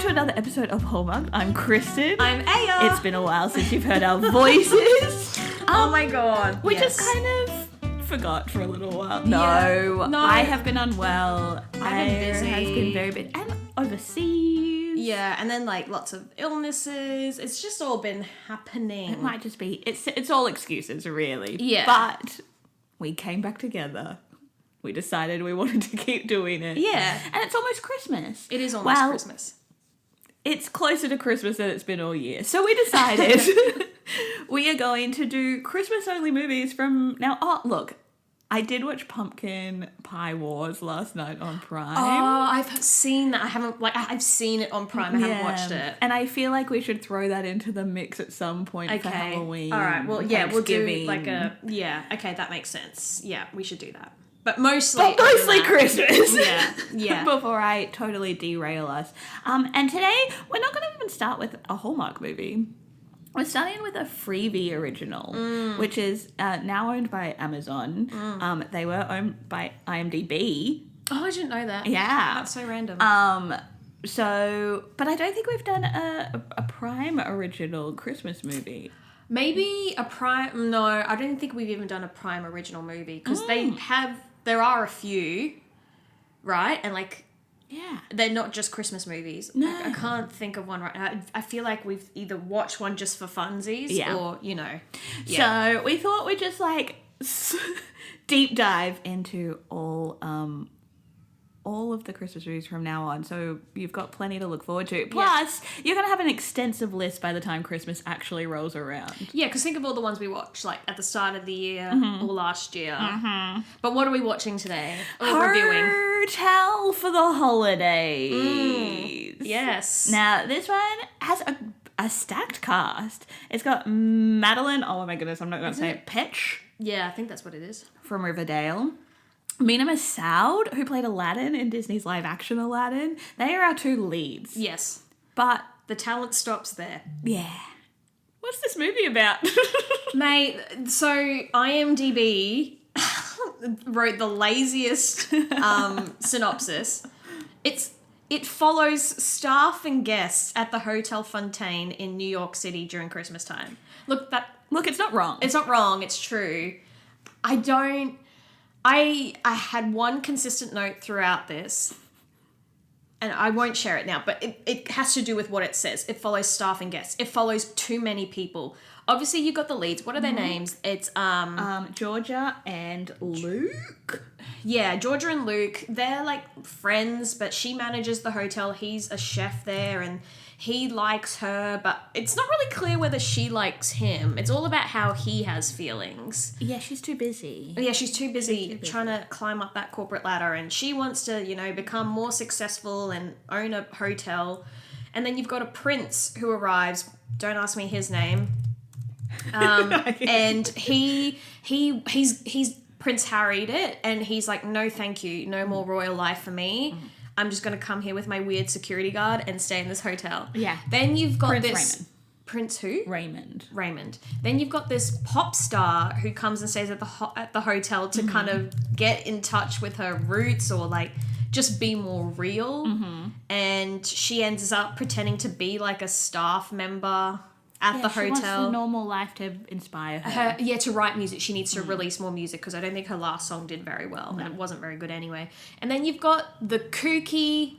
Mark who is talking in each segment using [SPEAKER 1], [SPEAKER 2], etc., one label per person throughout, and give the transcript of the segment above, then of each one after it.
[SPEAKER 1] to another episode of Hallmark. I'm Kristen.
[SPEAKER 2] I'm Aya.
[SPEAKER 1] It's been a while since you've heard our voices.
[SPEAKER 2] Oh my god.
[SPEAKER 1] We just kind of forgot for a little while.
[SPEAKER 2] No.
[SPEAKER 1] I have been unwell.
[SPEAKER 2] I've been busy.
[SPEAKER 1] Has been very busy. And overseas.
[SPEAKER 2] Yeah, and then like lots of illnesses. It's just all been happening.
[SPEAKER 1] It might just be, it's all excuses really.
[SPEAKER 2] Yeah.
[SPEAKER 1] But we came back together. We decided we wanted to keep doing it.
[SPEAKER 2] Yeah.
[SPEAKER 1] And it's almost Christmas.
[SPEAKER 2] It is almost Christmas.
[SPEAKER 1] It's closer to Christmas than it's been all year. So we decided we are going to do Christmas-only movies from now on. Look, I did watch Pumpkin Pie Wars last night on Prime.
[SPEAKER 2] Oh, I've seen that. I've seen it on Prime. I haven't watched it.
[SPEAKER 1] And I feel like we should throw that into the mix at some point for Halloween.
[SPEAKER 2] All right. Well, yeah, we'll do okay, that makes sense. Yeah, we should do that. But mostly
[SPEAKER 1] Christmas.
[SPEAKER 2] Yeah.
[SPEAKER 1] Before I totally derail us. And today, we're not going to even start with a Hallmark movie. We're starting with a Freevee original, which is now owned by Amazon. They were owned by IMDb.
[SPEAKER 2] Oh, I didn't know that.
[SPEAKER 1] Yeah.
[SPEAKER 2] That's so random.
[SPEAKER 1] But I don't think we've done a Prime original Christmas movie.
[SPEAKER 2] Maybe a Prime... No, I don't think we've even done a Prime original movie, because there are a few, right? And they're not just Christmas movies.
[SPEAKER 1] No.
[SPEAKER 2] I can't think of one right now. I feel like we've either watched one just for funsies or, Yeah.
[SPEAKER 1] So we thought we'd just deep dive into all of the Christmas movies from now on. So you've got plenty to look forward to. Plus, you're going to have an extensive list by the time Christmas actually rolls around. Yeah,
[SPEAKER 2] because think of all the ones we watched, at the start of the year or last year. Mm-hmm. But what are we watching today? Or reviewing?
[SPEAKER 1] Hotel for the Holidays.
[SPEAKER 2] Yes.
[SPEAKER 1] Now, this one has a stacked cast. It's got Madelaine, oh my goodness, I'm not going to say it, Petsch.
[SPEAKER 2] Yeah, I think that's what it is.
[SPEAKER 1] From Riverdale. Mena Massoud, who played Aladdin in Disney's live-action Aladdin. They are our two leads.
[SPEAKER 2] Yes.
[SPEAKER 1] But
[SPEAKER 2] the talent stops there.
[SPEAKER 1] Yeah. What's this movie about?
[SPEAKER 2] Mate, so IMDb wrote the laziest synopsis. It follows staff and guests at the Hotel Fontaine in New York City during Christmas time. Look,
[SPEAKER 1] it's not wrong.
[SPEAKER 2] It's not wrong, it's true. I had one consistent note throughout this, and I won't share it now, but it has to do with what it says. It follows staff and guests. It follows too many people. Obviously, you got the leads. What are their names? It's
[SPEAKER 1] Georgia and Luke.
[SPEAKER 2] Yeah, Georgia and Luke. They're friends, but she manages the hotel. He's a chef there, and he likes her, but it's not really clear whether she likes him. It's all about how he has feelings.
[SPEAKER 1] Yeah, she's too busy.
[SPEAKER 2] Yeah, she's too busy trying to climb up that corporate ladder, and she wants to, become more successful and own a hotel. And then you've got a prince who arrives. Don't ask me his name. And he's Prince Harried it, and he's like, no, thank you, no more royal life for me. I'm just going to come here with my weird security guard and stay in this hotel.
[SPEAKER 1] Yeah.
[SPEAKER 2] Then you've got
[SPEAKER 1] Raymond.
[SPEAKER 2] Prince who?
[SPEAKER 1] Raymond.
[SPEAKER 2] Then you've got this pop star who comes and stays at the hotel to kind of get in touch with her roots or just be more real. Mm-hmm. And she ends up pretending to be a staff member at the hotel. She wants
[SPEAKER 1] the normal life to inspire her.
[SPEAKER 2] To write music. She needs to release more music because I don't think her last song did very well. No. And it wasn't very good anyway. And then you've got the kooky,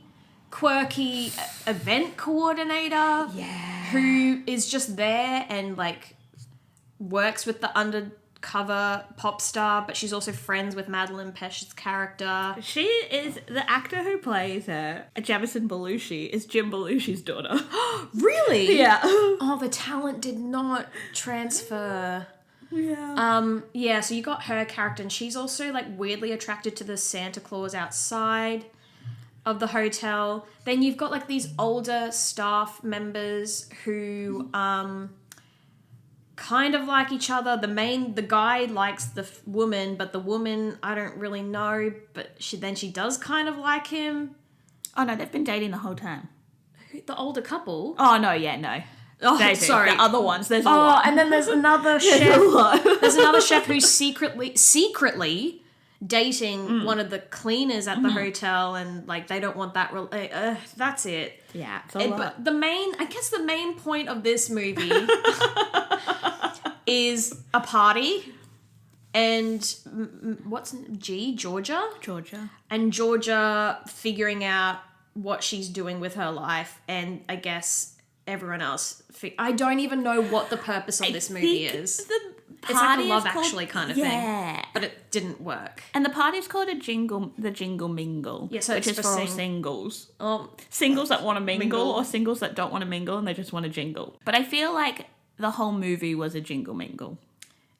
[SPEAKER 2] quirky event coordinator.
[SPEAKER 1] Yeah.
[SPEAKER 2] Who is just there and works with the undercover pop star, but she's also friends with Madelaine Petsch's character.
[SPEAKER 1] She is the actor who plays her. Jamison Belushi is Jim Belushi's daughter.
[SPEAKER 2] Really?
[SPEAKER 1] Yeah.
[SPEAKER 2] Oh, the talent did not transfer.
[SPEAKER 1] Yeah.
[SPEAKER 2] So you got her character, and she's also weirdly attracted to the Santa Claus outside of the hotel. Then you've got these older staff members who kind of like each other. The guy likes the woman, but the woman I don't really know, but she does kind of like him.
[SPEAKER 1] Oh no, they've been dating the whole time.
[SPEAKER 2] The older couple?
[SPEAKER 1] Oh no, yeah, no.
[SPEAKER 2] Oh, sorry.
[SPEAKER 1] The other ones, there's a lot.
[SPEAKER 2] And then there's another chef. There's another chef who secretly dating one of the cleaners at the hotel, and like they don't want that. That's it.
[SPEAKER 1] Yeah, it's a lot.
[SPEAKER 2] But the main point of this movie is a party, and Georgia, and Georgia figuring out what she's doing with her life, and I guess everyone else. I don't even know what the purpose of this movie is. It's like a Love Actually kind of thing, but it didn't work.
[SPEAKER 1] And the party's called the jingle mingle,
[SPEAKER 2] so
[SPEAKER 1] which
[SPEAKER 2] it's
[SPEAKER 1] is
[SPEAKER 2] for
[SPEAKER 1] for all singles. Singles that want to mingle, or singles that don't want to mingle and they just want to jingle. But I feel like the whole movie was a jingle mingle.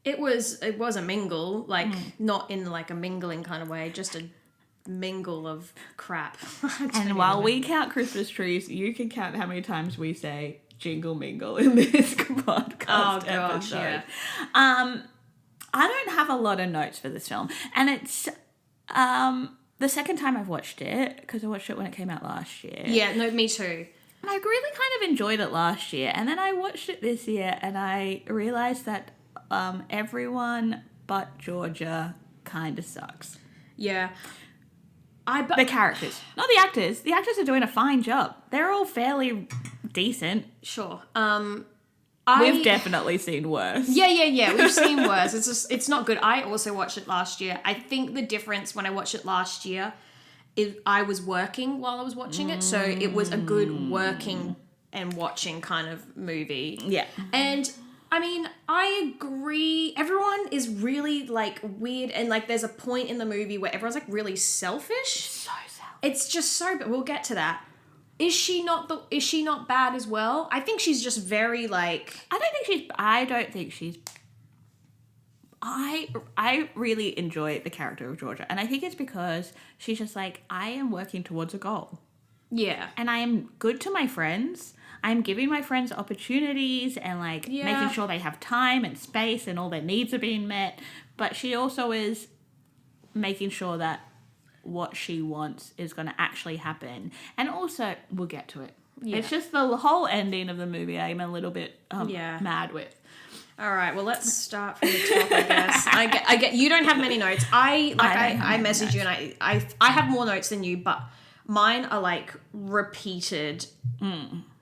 [SPEAKER 2] It was a mingle, like not in like a mingling kind of way, just a mingle of crap.
[SPEAKER 1] And while we count Christmas trees, you can count how many times we say jingle mingle in this podcast episode.
[SPEAKER 2] Yeah.
[SPEAKER 1] I don't have a lot of notes for this film, and it's the second time I've watched it, because I watched it when it came out last year.
[SPEAKER 2] Yeah, no, me too.
[SPEAKER 1] And I really kind of enjoyed it last year, and then I watched it this year, and I realised that everyone but Georgia kind of sucks.
[SPEAKER 2] Yeah.
[SPEAKER 1] The characters, not the actors. The actors are doing a fine job. They're all fairly decent.
[SPEAKER 2] Sure.
[SPEAKER 1] We've definitely seen worse.
[SPEAKER 2] Yeah. We've seen worse. It's not good. I also watched it last year. I think the difference when I watched it last year is I was working while I was watching it, so it was a good working and watching kind of movie.
[SPEAKER 1] Yeah.
[SPEAKER 2] And I mean, I agree. Everyone is really like weird, and like there's a point in the movie where everyone's like really selfish.
[SPEAKER 1] So selfish.
[SPEAKER 2] It's just so, but we'll get to that. Is she not bad as well? I think she's just very like.
[SPEAKER 1] I really enjoy the character of Georgia, and I think it's because she's just like, I am working towards a goal.
[SPEAKER 2] Yeah.
[SPEAKER 1] And I am good to my friends. I'm giving my friends opportunities and like making sure they have time and space and all their needs are being met. But she also is making sure that what she wants is going to actually happen. And also, we'll get to it. Yeah. It's just the whole ending of the movie I'm a little bit mad with.
[SPEAKER 2] All right, well, let's start from the top, I guess. I get you don't have many notes. I messaged you, and I have more notes than you, but mine are like repeated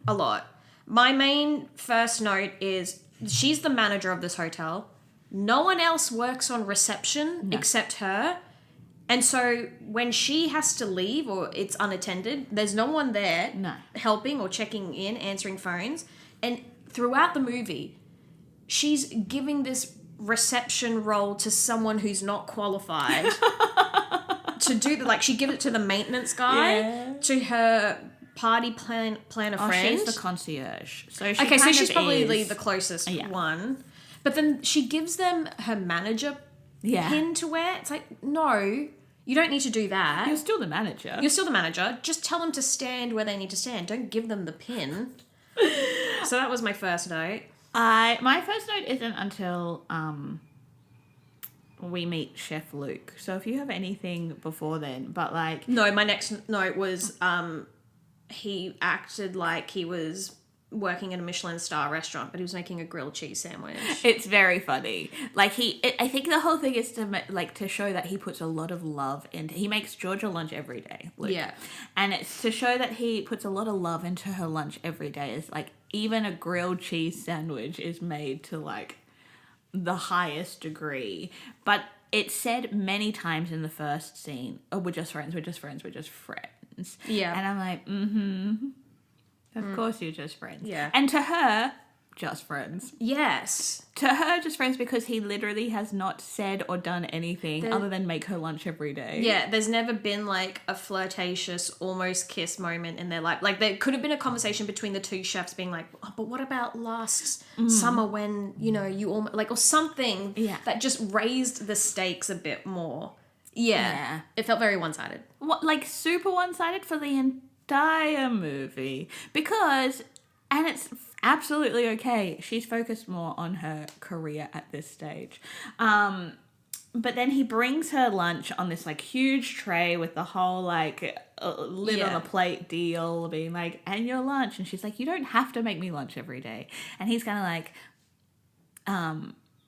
[SPEAKER 2] a lot. My main first note is she's the manager of this hotel. No one else works on reception except her. And so when she has to leave or it's unattended, there's no one there helping or checking in, answering phones. And throughout the movie, she's giving this reception role to someone who's not qualified to do like she gives it to the maintenance guy, to her party planner friend.
[SPEAKER 1] She's the concierge. So
[SPEAKER 2] she's probably the closest one. But then she gives them her manager pin to wear. It's like, no, you don't need to do that.
[SPEAKER 1] You're still the manager.
[SPEAKER 2] Just tell them to stand where they need to stand. Don't give them the pin. So that was my first note.
[SPEAKER 1] My first note isn't until we meet Chef Luke. So if you have anything before then, but like...
[SPEAKER 2] No, my next note was he acted like he was working at a Michelin star restaurant, but he was making a grilled cheese sandwich.
[SPEAKER 1] It's very funny. Like I think the whole thing is to show that he puts a lot of love into. He makes Georgia lunch every day. Luke. Yeah, and it's to show that he puts a lot of love into her lunch every day. It's like even a grilled cheese sandwich is made to like the highest degree. But it's said many times in the first scene, "Oh, we're just friends. We're just friends. We're just friends." Yeah, and I'm like, Of course you're just friends. Yeah. And to her, just friends.
[SPEAKER 2] Yes.
[SPEAKER 1] To her, just friends because he literally has not said or done anything other than make her lunch every day.
[SPEAKER 2] Yeah, there's never been like a flirtatious, almost kiss moment in their life. Like there could have been a conversation between the two chefs being like, oh, but what about last summer when, you almost, like, or something that just raised the stakes a bit more. Yeah. It felt very one-sided.
[SPEAKER 1] What, like super one-sided for the entire movie because, and it's absolutely okay, she's focused more on her career at this stage, but then he brings her lunch on this like huge tray with the whole like lid on the plate deal being like, and your lunch, and she's like, you don't have to make me lunch every day, and he's kind of like,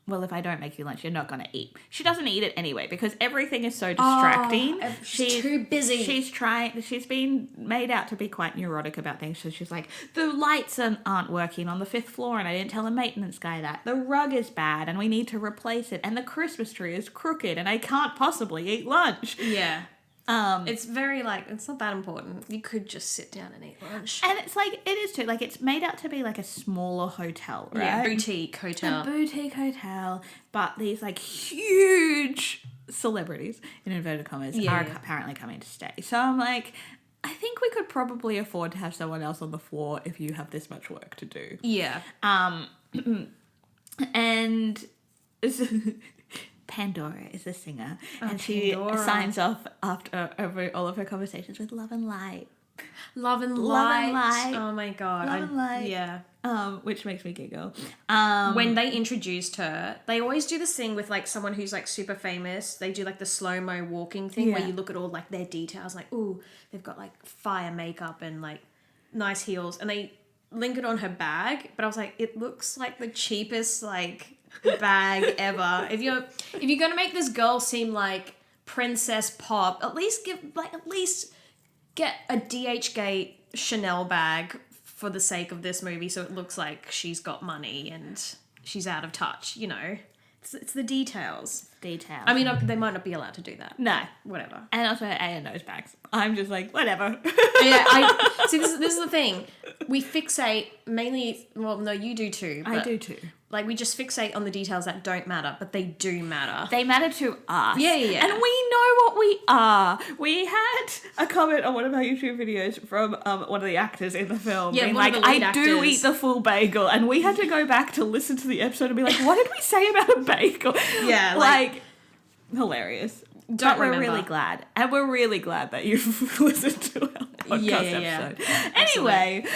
[SPEAKER 1] well, if I don't make you lunch, you're not going to eat. She doesn't eat it anyway because everything is so distracting.
[SPEAKER 2] She's too busy.
[SPEAKER 1] She's been made out to be quite neurotic about things. So she's like, the lights aren't working on the 5th floor and I didn't tell the maintenance guy that. The rug is bad and we need to replace it. And the Christmas tree is crooked and I can't possibly eat lunch.
[SPEAKER 2] Yeah. It's very it's not that important. You could just sit down and eat lunch.
[SPEAKER 1] And it's like, it is too. Like, it's made out to be like a smaller hotel, right?
[SPEAKER 2] Yeah, boutique hotel.
[SPEAKER 1] A boutique hotel. But these like huge celebrities, in inverted commas, are apparently coming to stay. So I'm like, I think we could probably afford to have someone else on the floor if you have this much work to do.
[SPEAKER 2] Yeah.
[SPEAKER 1] And Pandora is a singer, and she signs off over all of her conversations with love and light.
[SPEAKER 2] Love and light. Oh my god.
[SPEAKER 1] Love and light.
[SPEAKER 2] Yeah.
[SPEAKER 1] Which makes me giggle.
[SPEAKER 2] When they introduced her, they always do this thing with like someone who's like super famous. They do like the slow-mo walking thing where you look at all like their details, like, ooh, they've got like fire makeup and like nice heels, and they link it on her bag. But I was like, it looks like the cheapest like bag ever. If you're gonna make this girl seem like Princess Pop, at least get a DH Chanel bag for the sake of this movie, so it looks like she's got money and she's out of touch. You know, it's the details. I mean, they might not be allowed to do that.
[SPEAKER 1] No,
[SPEAKER 2] whatever.
[SPEAKER 1] And also A&O's bags. I'm just like, whatever.
[SPEAKER 2] See, this is the thing. We fixate mainly. Well, no, you do too.
[SPEAKER 1] I do too.
[SPEAKER 2] Like, we just fixate on the details that don't matter, but they do matter.
[SPEAKER 1] They matter to us.
[SPEAKER 2] Yeah.
[SPEAKER 1] And we know what we are. We had a comment on one of our YouTube videos from one of the actors in the film being like, I do eat the full bagel. And we had to go back to listen to the episode and be like, what did we say about a bagel?
[SPEAKER 2] Yeah.
[SPEAKER 1] Like hilarious.
[SPEAKER 2] But
[SPEAKER 1] we're really glad. And we're really glad that you've listened to our podcast episode. Anyway,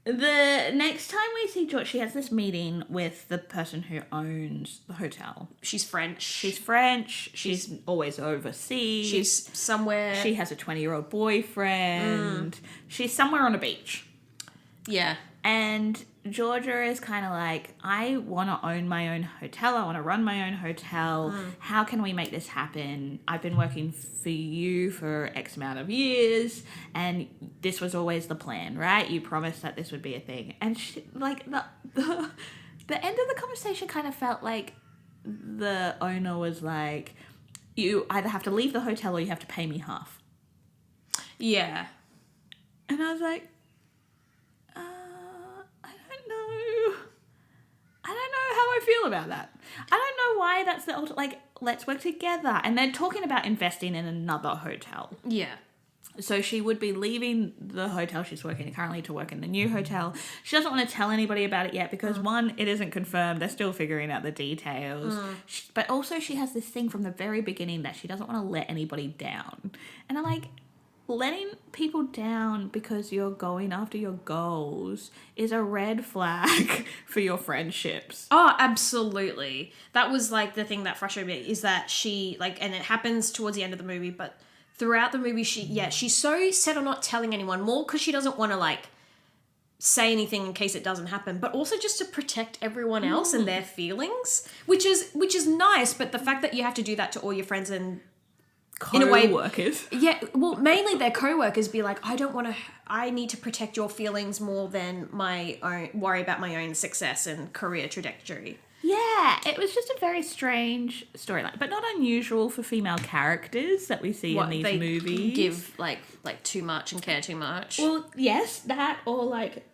[SPEAKER 1] the next time we see George, she has this meeting with the person who owns the hotel.
[SPEAKER 2] She's French.
[SPEAKER 1] She's always overseas.
[SPEAKER 2] She's somewhere.
[SPEAKER 1] She has a 20-year-old boyfriend. She's somewhere on a beach.
[SPEAKER 2] Yeah.
[SPEAKER 1] And Georgia is kind of like, I want to own my own hotel. I want to run my own hotel. How can we make this happen? I've been working for you for X amount of years, and this was always the plan, right? You promised that this would be a thing. And she, like the end of the conversation kind of felt like the owner was like, you either have to leave the hotel or you have to pay me half.
[SPEAKER 2] Yeah.
[SPEAKER 1] And I was like, I don't know how I feel about that. I don't know why that's the like, let's work together. And they're talking about investing in another hotel.
[SPEAKER 2] Yeah.
[SPEAKER 1] So she would be leaving the hotel she's working in currently to work in the new hotel. She doesn't want to tell anybody about it yet because, one, it isn't confirmed. They're still figuring out the details. But also she has this thing from the very beginning that she doesn't want to let anybody down. And I'm like, letting people down because you're going after your goals is a red flag for your friendships.
[SPEAKER 2] Oh, absolutely. That was like the thing that frustrated me, is that she like, and it happens towards the end of the movie, but throughout the movie she's so set on not telling anyone, more because she doesn't want to like say anything in case it doesn't happen, but also just to protect everyone else and their feelings, which is nice. But the fact that you have to do that to all your friends and
[SPEAKER 1] co-workers.
[SPEAKER 2] Yeah, well, mainly their co-workers be like, I need to protect your feelings more than worry about my own success and career trajectory.
[SPEAKER 1] Yeah, it was just a very strange storyline, but not unusual for female characters that we see in these movies.
[SPEAKER 2] Give like too much and care too much.
[SPEAKER 1] Well, yes, that, or like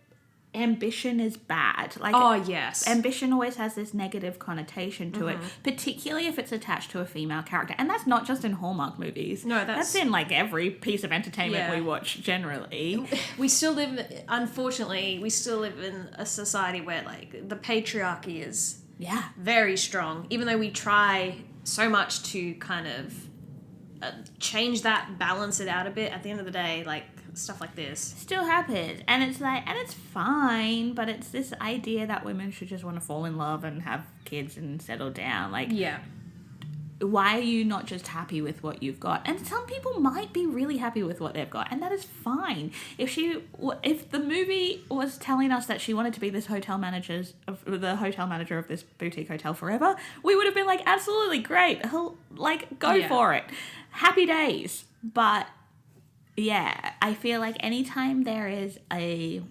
[SPEAKER 1] ambition is bad. Like,
[SPEAKER 2] oh yes,
[SPEAKER 1] ambition always has this negative connotation to it, particularly if it's attached to a female character, and that's not just in Hallmark movies.
[SPEAKER 2] No,
[SPEAKER 1] that's in like every piece of entertainment we watch generally.
[SPEAKER 2] Unfortunately, we still live in a society where like the patriarchy is very strong, even though we try so much to kind of change that, balance it out a bit. At the end of the day, like, stuff like this
[SPEAKER 1] still happens, and it's like, and it's fine, but it's this idea that women should just want to fall in love and have kids and settle down. Like, why are you not just happy with what you've got? And some people might be really happy with what they've got, and that is fine. If the movie was telling us that she wanted to be the hotel manager of this boutique hotel forever, we would have been like, absolutely great, go for it, happy days. But yeah, I feel like anytime there is a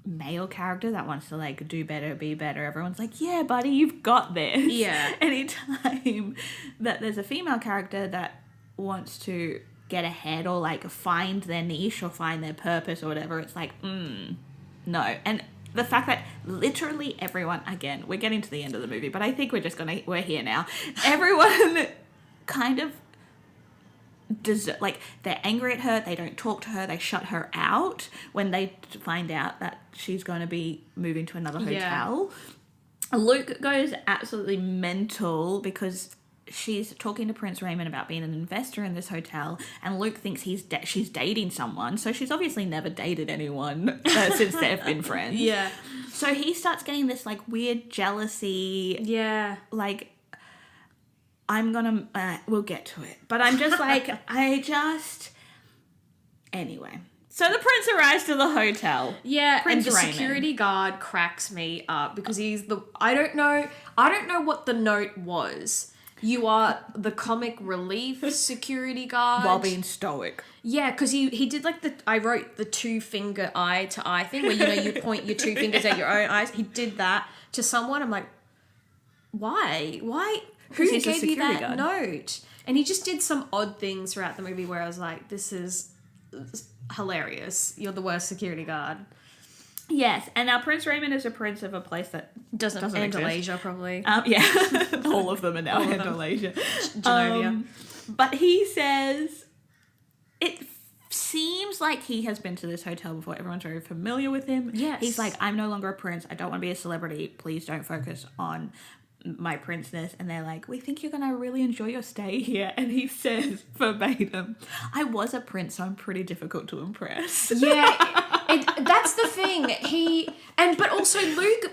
[SPEAKER 1] male character that wants to like do better, be better, everyone's like, yeah, buddy, you've got this.
[SPEAKER 2] Yeah.
[SPEAKER 1] Anytime that there's a female character that wants to get ahead or like find their niche or find their purpose or whatever, it's like, no. And the fact that literally everyone, again, we're getting to the end of the movie, but I think we're here now. Everyone kind of they're angry at her, they don't talk to her, they shut her out when they find out that she's going to be moving to another hotel. Luke goes absolutely mental because she's talking to Prince Raymond about being an investor in this hotel, and Luke thinks she's dating someone, so she's obviously never dated anyone since they've been friends.
[SPEAKER 2] Yeah.
[SPEAKER 1] So he starts getting this like weird jealousy.
[SPEAKER 2] Yeah.
[SPEAKER 1] Like, we'll get to it. But I'm just like, anyway. So the prince arrives to the hotel.
[SPEAKER 2] Yeah,
[SPEAKER 1] Prince
[SPEAKER 2] and the
[SPEAKER 1] Raymond.
[SPEAKER 2] security guard cracks me up because I don't know what the note was. You are the comic relief security guard.
[SPEAKER 1] While being stoic.
[SPEAKER 2] Yeah, because he did like I wrote the 2-finger eye to eye thing where, you point your 2 fingers at your own eyes. He did that to someone. I'm like, why? Who gave you that note? And he just did some odd things throughout the movie where I was like, this is hilarious. You're the worst security guard.
[SPEAKER 1] Yes, and now Prince Raymond is a prince of a place that
[SPEAKER 2] doesn't Andalasia, probably.
[SPEAKER 1] Yeah, all of them are now Andalasia.
[SPEAKER 2] Genovia.
[SPEAKER 1] But he says it seems like he has been to this hotel before. Everyone's very familiar with him.
[SPEAKER 2] Yes.
[SPEAKER 1] He's like, I'm no longer a prince. I don't want to be a celebrity. Please don't focus on my princeness. And they're like, we think you're going to really enjoy your stay here. And he says verbatim, I was a prince, so I'm pretty difficult to impress.
[SPEAKER 2] Yeah, that's the thing. But also Luke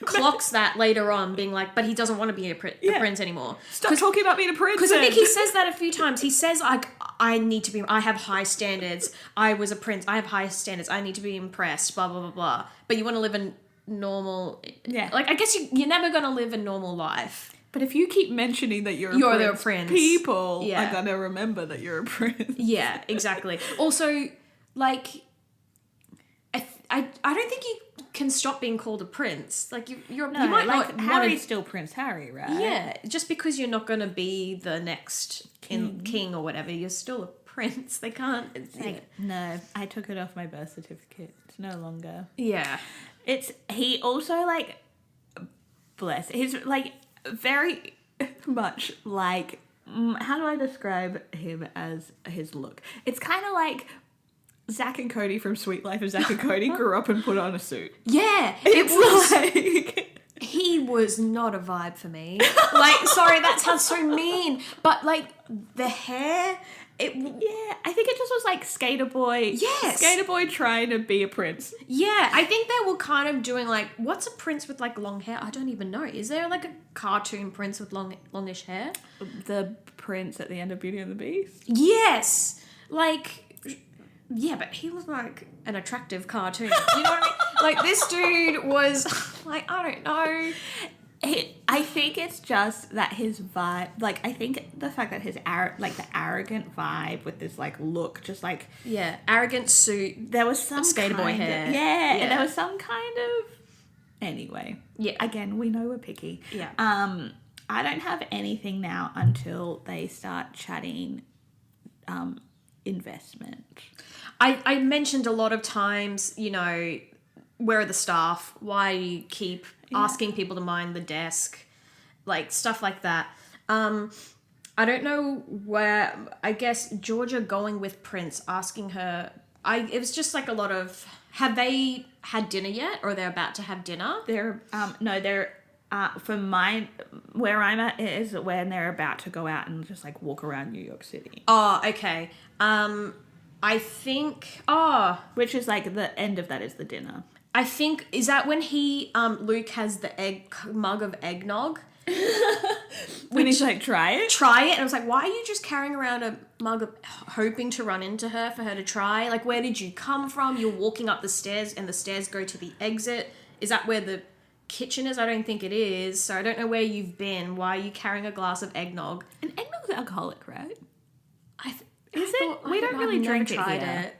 [SPEAKER 2] clocks that later on, being like, but he doesn't want to be a prince anymore.
[SPEAKER 1] Stop talking about being a prince.
[SPEAKER 2] Because I think he says that a few times. He says, like, I have high standards. I was a prince. I have high standards. I need to be impressed, blah, blah, blah, blah. But you want to live a normal...
[SPEAKER 1] Yeah.
[SPEAKER 2] Like, I guess you're never going to live a normal life.
[SPEAKER 1] But if you keep mentioning that you're a prince, people are going to remember that you're a prince.
[SPEAKER 2] Yeah, exactly. Also, like... I don't think you can stop being called a prince. Like, you might
[SPEAKER 1] like
[SPEAKER 2] not...
[SPEAKER 1] Harry's still Prince Harry, right?
[SPEAKER 2] Yeah, just because you're not going to be the next king or whatever, you're still a prince. They can't...
[SPEAKER 1] No, I took it off my birth certificate. It's no longer.
[SPEAKER 2] Yeah.
[SPEAKER 1] He also, like... Bless. He's, like, very much like... How do I describe him as his look? It's kind of like... Zack and Cody from Sweet Life of Zack and Cody grew up and put on a suit.
[SPEAKER 2] Yeah,
[SPEAKER 1] It's like...
[SPEAKER 2] He was not a vibe for me. Like, sorry, that sounds so mean. But, like, the hair...
[SPEAKER 1] I think it just was like Skater Boy.
[SPEAKER 2] Yes.
[SPEAKER 1] Skater Boy trying to be a prince.
[SPEAKER 2] Yeah, I think they were kind of doing, like, what's a prince with, like, long hair? I don't even know. Is there, like, a cartoon prince with longish hair?
[SPEAKER 1] The prince at the end of Beauty and the Beast?
[SPEAKER 2] Yes. Like... Yeah, but he was like an attractive cartoon. You know what I mean? Like, this dude was like, I don't know.
[SPEAKER 1] I think it's just that his vibe, like, I think the fact that his the arrogant vibe with this, like, look, just like...
[SPEAKER 2] Yeah, arrogant suit.
[SPEAKER 1] There was some
[SPEAKER 2] skater boy hair.
[SPEAKER 1] And there was some kind of... Anyway.
[SPEAKER 2] Yeah.
[SPEAKER 1] Again, we know we're picky.
[SPEAKER 2] Yeah.
[SPEAKER 1] I don't have anything now until they start chatting investment.
[SPEAKER 2] I mentioned a lot of times, you know, where are the staff? Why do you keep asking people to mind the desk? Like, stuff like that. I don't know where... I guess Georgia going with Prince, asking her... It was just like a lot of... Have they had dinner yet? Or they're about to have dinner?
[SPEAKER 1] They're... where I'm at is when they're about to go out and just, like, walk around New York City.
[SPEAKER 2] Oh, okay. I think...
[SPEAKER 1] Which is, like, the end of that is the dinner.
[SPEAKER 2] I think... Is that when Luke has the mug of eggnog?
[SPEAKER 1] When he's like, try it.
[SPEAKER 2] Try it. And I was like, why are you just carrying around a mug of hoping to run into her for her to try? Like, where did you come from? You're walking up the stairs and the stairs go to the exit. Is that where the kitchen is? I don't think it is. So I don't know where you've been. Why are you carrying a glass of eggnog?
[SPEAKER 1] And eggnog's alcoholic, right?
[SPEAKER 2] Is it?
[SPEAKER 1] We don't really drink it
[SPEAKER 2] tried
[SPEAKER 1] here.
[SPEAKER 2] it.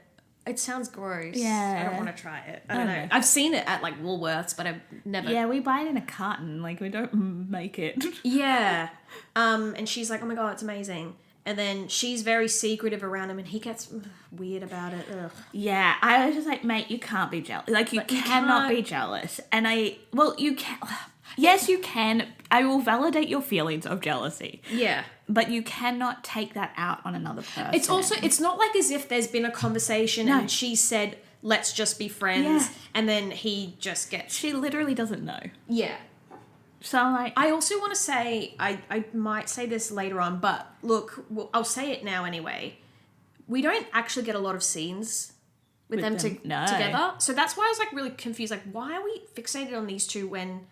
[SPEAKER 2] It sounds gross.
[SPEAKER 1] Yeah.
[SPEAKER 2] I don't want to try it. I don't know. I've seen it at like Woolworths, but I've never.
[SPEAKER 1] Yeah, we buy it in a carton. Like, we don't make it.
[SPEAKER 2] Yeah. And she's like, oh my God, it's amazing. And then she's very secretive around him and he gets weird about it. Ugh.
[SPEAKER 1] Yeah, I was just like, mate, you can't be jealous. Like, you cannot be jealous. And you can. Yes, you can. I will validate your feelings of jealousy.
[SPEAKER 2] Yeah.
[SPEAKER 1] But you cannot take that out on another person.
[SPEAKER 2] It's not like as if there's been a conversation and she said, let's just be friends.
[SPEAKER 1] Yeah.
[SPEAKER 2] And then he just gets.
[SPEAKER 1] She literally doesn't know.
[SPEAKER 2] Yeah.
[SPEAKER 1] So I'm like.
[SPEAKER 2] I also want to say, I might say this later on, but look, I'll say it now anyway. We don't actually get a lot of scenes with them. Together. So that's why I was like really confused. Like, why are we fixated on these two when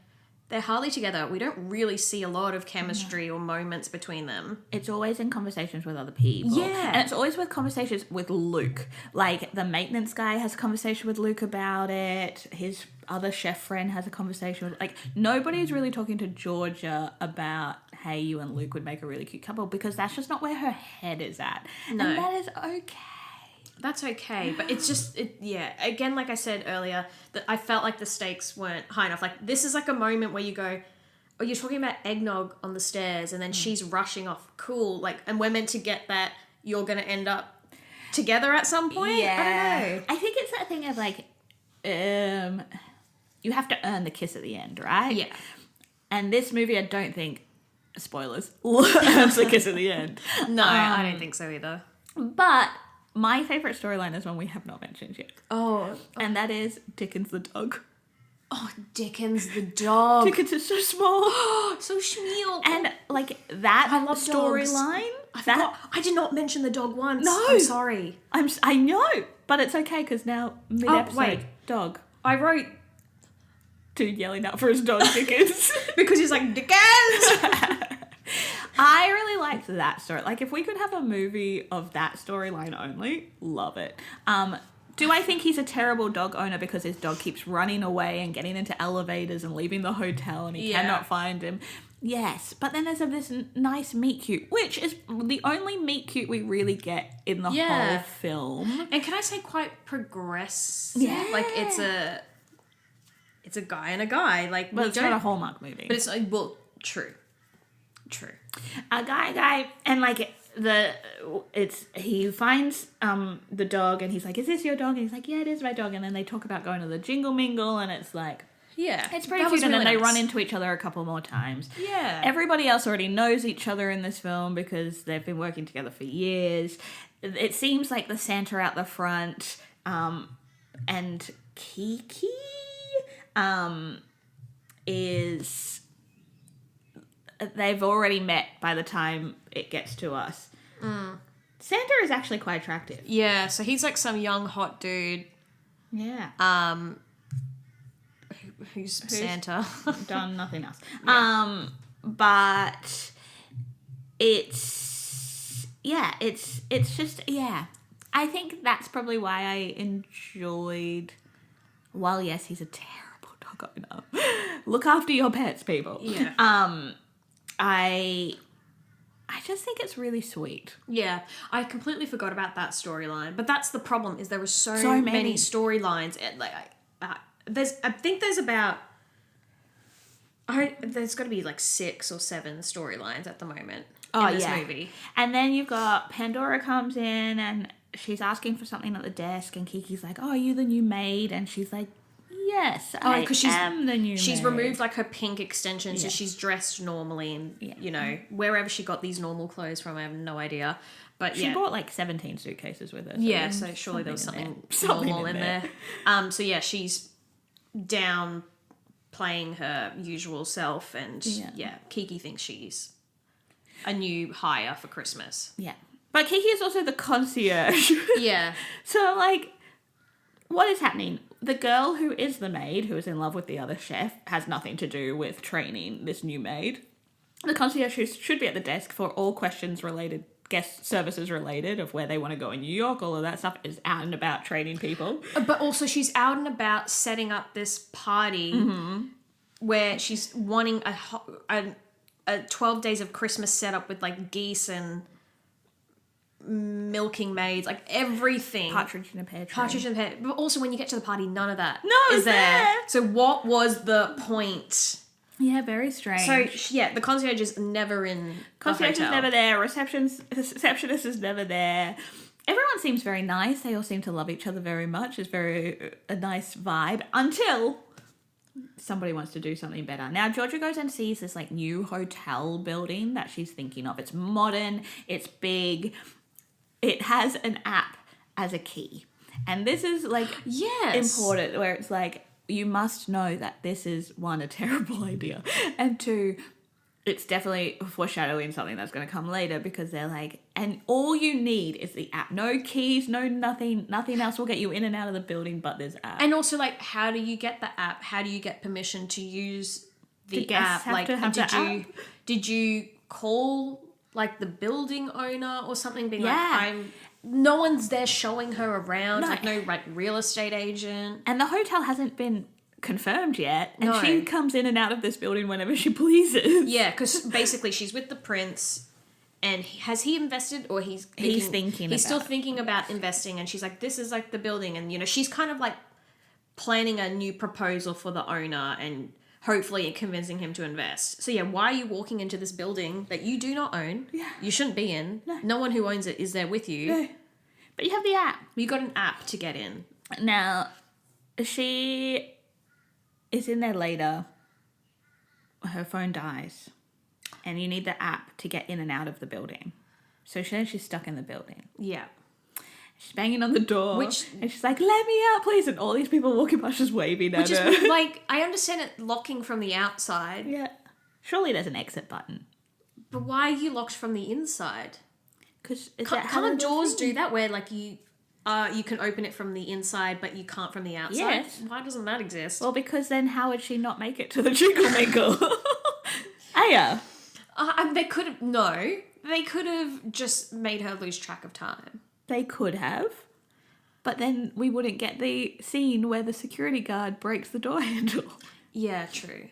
[SPEAKER 2] they're hardly together? We don't really see a lot of chemistry or moments between them.
[SPEAKER 1] It's always in conversations with other people.
[SPEAKER 2] Yeah.
[SPEAKER 1] And it's always with conversations with Luke. Like, the maintenance guy has a conversation with Luke about it. His other chef friend has a conversation with... Like, nobody's really talking to Georgia about, hey, you and Luke would make a really cute couple, because that's just not where her head is at.
[SPEAKER 2] No.
[SPEAKER 1] And that is okay.
[SPEAKER 2] That's okay, but it's just, again, like I said earlier, that I felt like the stakes weren't high enough. Like, this is like a moment where you go, oh, you're talking about eggnog on the stairs, and then she's rushing off. Cool. Like, and we're meant to get that you're going to end up together at some point?
[SPEAKER 1] Yeah.
[SPEAKER 2] I don't know.
[SPEAKER 1] I think it's that thing of, like, you have to earn the kiss at the end, right?
[SPEAKER 2] Yeah.
[SPEAKER 1] And this movie, I don't think, spoilers, earns the kiss at the end.
[SPEAKER 2] No, I don't think so either.
[SPEAKER 1] But... my favourite storyline is one we have not mentioned yet.
[SPEAKER 2] Oh.
[SPEAKER 1] And that is Dickens the dog.
[SPEAKER 2] Oh, Dickens the dog.
[SPEAKER 1] Dickens is so small.
[SPEAKER 2] So small.
[SPEAKER 1] And, like, that
[SPEAKER 2] I love
[SPEAKER 1] storyline...
[SPEAKER 2] I did not mention the dog once.
[SPEAKER 1] No.
[SPEAKER 2] I'm sorry.
[SPEAKER 1] I know, but it's okay, because now, mid-episode,
[SPEAKER 2] wait.
[SPEAKER 1] dog.
[SPEAKER 2] I wrote...
[SPEAKER 1] Dude yelling out for his dog, Dickens.
[SPEAKER 2] because he's like, Dickens!
[SPEAKER 1] I really liked that story. Like, if we could have a movie of that storyline only, love it. Do I think he's a terrible dog owner because his dog keeps running away and getting into elevators and leaving the hotel and he cannot find him? Yes, but then there's this nice meet cute, which is the only meet cute we really get in the whole film.
[SPEAKER 2] And can I say quite progressive?
[SPEAKER 1] Yeah.
[SPEAKER 2] Like, it's a guy and a guy. Like,
[SPEAKER 1] But it's not a Hallmark movie.
[SPEAKER 2] But it's like, well, true.
[SPEAKER 1] A guy, and like he finds the dog and he's like, is this your dog? And he's like, yeah, it is my dog. And then they talk about going to the jingle mingle and it's like,
[SPEAKER 2] yeah,
[SPEAKER 1] it's pretty cute. And then they run into each other a couple more times.
[SPEAKER 2] Yeah.
[SPEAKER 1] Everybody else already knows each other in this film because they've been working together for years. It seems like the Santa out the front and Kiki is... they've already met by the time it gets to us. Santa is actually quite attractive.
[SPEAKER 2] Yeah, so he's like some young hot dude.
[SPEAKER 1] Yeah.
[SPEAKER 2] Who's Santa.
[SPEAKER 1] Done nothing else. Yeah. But it's just, yeah. I think that's probably why I enjoyed, while yes, he's a terrible dog owner. Look after your pets, people.
[SPEAKER 2] Yeah.
[SPEAKER 1] I just think it's really sweet.
[SPEAKER 2] Yeah, I completely forgot about that storyline. But that's the problem, is there were so many storylines. Like, there's got to be like 6 or 7 storylines at the moment in this movie.
[SPEAKER 1] And then you've got Pandora comes in and she's asking for something at the desk and Kiki's like, oh, are you the new maid? And she's like, yes, I am the new maid.
[SPEAKER 2] She's removed like her pink extensions, so she's dressed normally, and you know, wherever she got these normal clothes from, I have no idea. But
[SPEAKER 1] she bought like 17 suitcases with her. So
[SPEAKER 2] so surely there was something normal in there. So yeah, she's down playing her usual self, and Kiki thinks she's a new hire for Christmas.
[SPEAKER 1] Yeah, but Kiki is also the concierge.
[SPEAKER 2] Yeah.
[SPEAKER 1] So like, what is happening? The girl who is the maid, who is in love with the other chef, has nothing to do with training this new maid. The concierge should be at the desk for all questions related, guest services related, of where they want to go in New York. All of that stuff is out and about training people.
[SPEAKER 2] But also she's out and about setting up this party where she's wanting a 12 days of Christmas setup with like geese and milking maids, like everything.
[SPEAKER 1] Partridge in a pear tree.
[SPEAKER 2] Partridge in a pear. But also when you get to the party, none of that
[SPEAKER 1] is there.
[SPEAKER 2] So what was the point?
[SPEAKER 1] Yeah, very strange.
[SPEAKER 2] So, yeah, the concierge is never in
[SPEAKER 1] Concierge
[SPEAKER 2] the
[SPEAKER 1] is
[SPEAKER 2] hotel.
[SPEAKER 1] never there. Receptionist is never there. Everyone seems very nice. They all seem to love each other very much. It's very a nice vibe until somebody wants to do something better. Now, Georgia goes and sees this like new hotel building that she's thinking of. It's modern. It's big. It has an app as a key. And this is like important, where it's like, you must know that this is, one, a terrible idea, and two, it's definitely foreshadowing something that's going to come later, because they're like, and all you need is the app. No keys, no nothing else will get you in and out of the building but this app.
[SPEAKER 2] And also, like, how do you get the app? How do you get permission to use the
[SPEAKER 1] guests
[SPEAKER 2] app?
[SPEAKER 1] have
[SPEAKER 2] Like,
[SPEAKER 1] to have the app.
[SPEAKER 2] Did you call like the building owner or something, being
[SPEAKER 1] Yeah.
[SPEAKER 2] like, no one's there showing her around,
[SPEAKER 1] No.
[SPEAKER 2] like no like real estate agent.
[SPEAKER 1] And the hotel hasn't been confirmed yet, and
[SPEAKER 2] No.
[SPEAKER 1] she comes in and out of this building whenever she pleases.
[SPEAKER 2] Yeah, because basically she's with the prince, and has he invested, or he's
[SPEAKER 1] thinking
[SPEAKER 2] He's still
[SPEAKER 1] about it.
[SPEAKER 2] thinking about investing, and she's like, this is like the building, and you know, she's kind of like planning a new proposal for the owner and hopefully convincing him to invest. So yeah, why are you walking into this building that you do not own?
[SPEAKER 1] Yeah.
[SPEAKER 2] You shouldn't be in. No one who owns it is there with you.
[SPEAKER 1] No. But you have the app.
[SPEAKER 2] You got an app to get in.
[SPEAKER 1] Now, she is in there later. Her phone dies. And you need the app to get in and out of the building. So she's stuck in the building.
[SPEAKER 2] Yeah.
[SPEAKER 1] She's banging on the door. And she's like, let me out, please. And all these people walking past just waving at
[SPEAKER 2] Which
[SPEAKER 1] her.
[SPEAKER 2] is like, I understand it locking from the outside.
[SPEAKER 1] Yeah. Surely there's an exit button.
[SPEAKER 2] But why are you locked from the inside?
[SPEAKER 1] Because
[SPEAKER 2] Can't doors do that, where like you can open it from the inside, but you can't from the outside?
[SPEAKER 1] Yes.
[SPEAKER 2] Why doesn't that exist?
[SPEAKER 1] Well, because then how would she not make it to the jingle mingle? Aya.
[SPEAKER 2] They could have... No. They could have just made her lose track of time.
[SPEAKER 1] They could have. But then we wouldn't get the scene where the security guard breaks the door handle.
[SPEAKER 2] Yeah, true.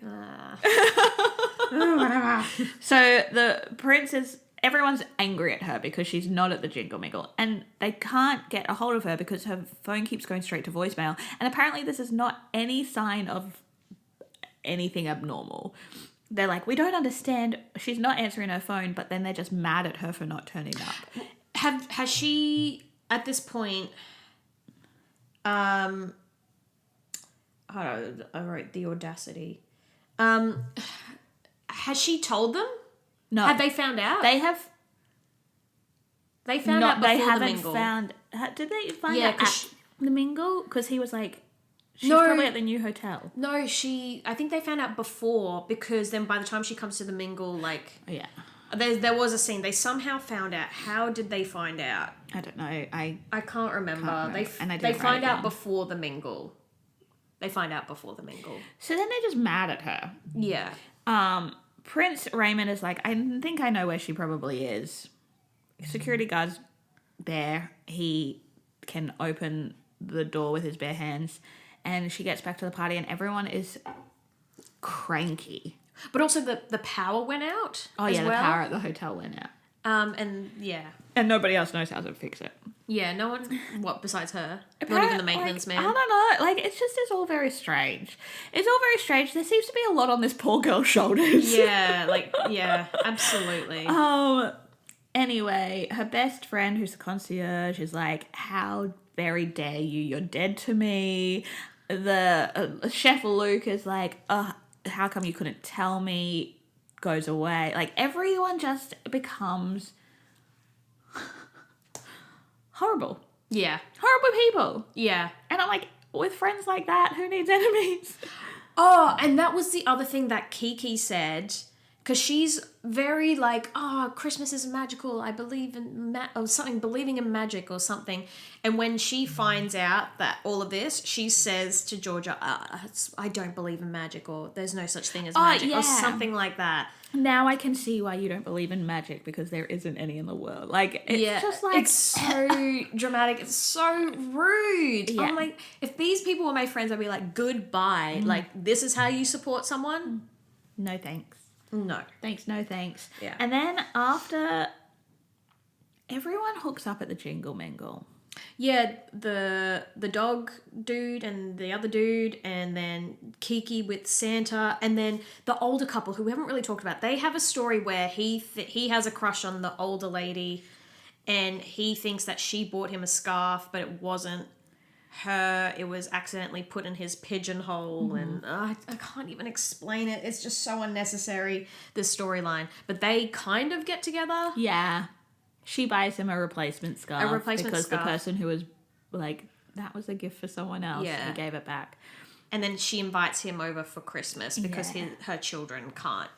[SPEAKER 1] Whatever. So the prince is... Everyone's angry at her because she's not at the jingle mingle. And they can't get a hold of her because her phone keeps going straight to voicemail. And apparently this is not any sign of anything abnormal. They're like, we don't understand. She's not answering her phone, but then they're just mad at her for not turning up.
[SPEAKER 2] Has she, at this point... hold on, I wrote the audacity. Has she told them?
[SPEAKER 1] No.
[SPEAKER 2] Have they found out?
[SPEAKER 1] They have...
[SPEAKER 2] They found out before
[SPEAKER 1] They haven't
[SPEAKER 2] the mingle.
[SPEAKER 1] found... Did they find
[SPEAKER 2] Yeah,
[SPEAKER 1] out at the mingle? Because he was like... She's
[SPEAKER 2] No.
[SPEAKER 1] probably at the new hotel.
[SPEAKER 2] No, I think they found out before, because then by the time she comes to the mingle, like...
[SPEAKER 1] Oh, yeah.
[SPEAKER 2] There was a scene. They somehow found out. How did they find out?
[SPEAKER 1] I don't know. I
[SPEAKER 2] can't remember. They
[SPEAKER 1] didn't
[SPEAKER 2] they
[SPEAKER 1] write
[SPEAKER 2] find
[SPEAKER 1] it
[SPEAKER 2] out
[SPEAKER 1] down.
[SPEAKER 2] before the mingle. They find out before the mingle.
[SPEAKER 1] So then they're just mad at her.
[SPEAKER 2] Yeah.
[SPEAKER 1] Prince Raymond is like, I think I know where she probably is. Security guard's there. He can open the door with his bare hands. And she gets back to the party and everyone is cranky.
[SPEAKER 2] But also the power went out.
[SPEAKER 1] Oh,
[SPEAKER 2] as
[SPEAKER 1] yeah,
[SPEAKER 2] well.
[SPEAKER 1] the power at the hotel went out.
[SPEAKER 2] And yeah.
[SPEAKER 1] And nobody else knows how to fix it.
[SPEAKER 2] Yeah, no one, besides her? Not even the maintenance man?
[SPEAKER 1] I don't know. Like, it's all very strange. It's all very strange. There seems to be a lot on this poor girl's shoulders.
[SPEAKER 2] Yeah, absolutely.
[SPEAKER 1] Anyway, her best friend, who's the concierge, is like, how very dare you? You're dead to me. The Chef Luke is like, how come you couldn't tell me? Goes away. Like, everyone just becomes horrible.
[SPEAKER 2] Yeah.
[SPEAKER 1] Horrible people.
[SPEAKER 2] Yeah.
[SPEAKER 1] And I'm like, with friends like that, who needs enemies?
[SPEAKER 2] Oh, and that was the other thing that Kiki said because she's very like, oh, Christmas is magical. I believe in or something, believing in magic or something. And when she finds out that all of this, she says to Georgia, I don't believe in magic, or there's no such thing as magic, or something like that.
[SPEAKER 1] Now I can see why you don't believe in magic, because there isn't any in the world. Like, it's just like...
[SPEAKER 2] It's so dramatic. It's so rude.
[SPEAKER 1] Yeah.
[SPEAKER 2] I'm like, if these people were my friends, I'd be like, goodbye. Like, this is how you support someone?
[SPEAKER 1] No thanks.
[SPEAKER 2] No.
[SPEAKER 1] Thanks, no thanks.
[SPEAKER 2] Yeah.
[SPEAKER 1] And then after... everyone hooks up at the jingle mingle.
[SPEAKER 2] Yeah, the dog dude and the other dude, and then Kiki with Santa, and then the older couple who we haven't really talked about. They have a story where he has a crush on the older lady, and he thinks that she bought him a scarf, but it wasn't her. It was accidentally put in his pigeonhole, and I can't even explain it. It's just so unnecessary, this storyline. But they kind of get together.
[SPEAKER 1] Yeah. She buys him a replacement scarf. Because the person who was like, that was a gift for someone else.
[SPEAKER 2] Yeah.
[SPEAKER 1] He gave it back.
[SPEAKER 2] And then she invites him over for Christmas because her children can't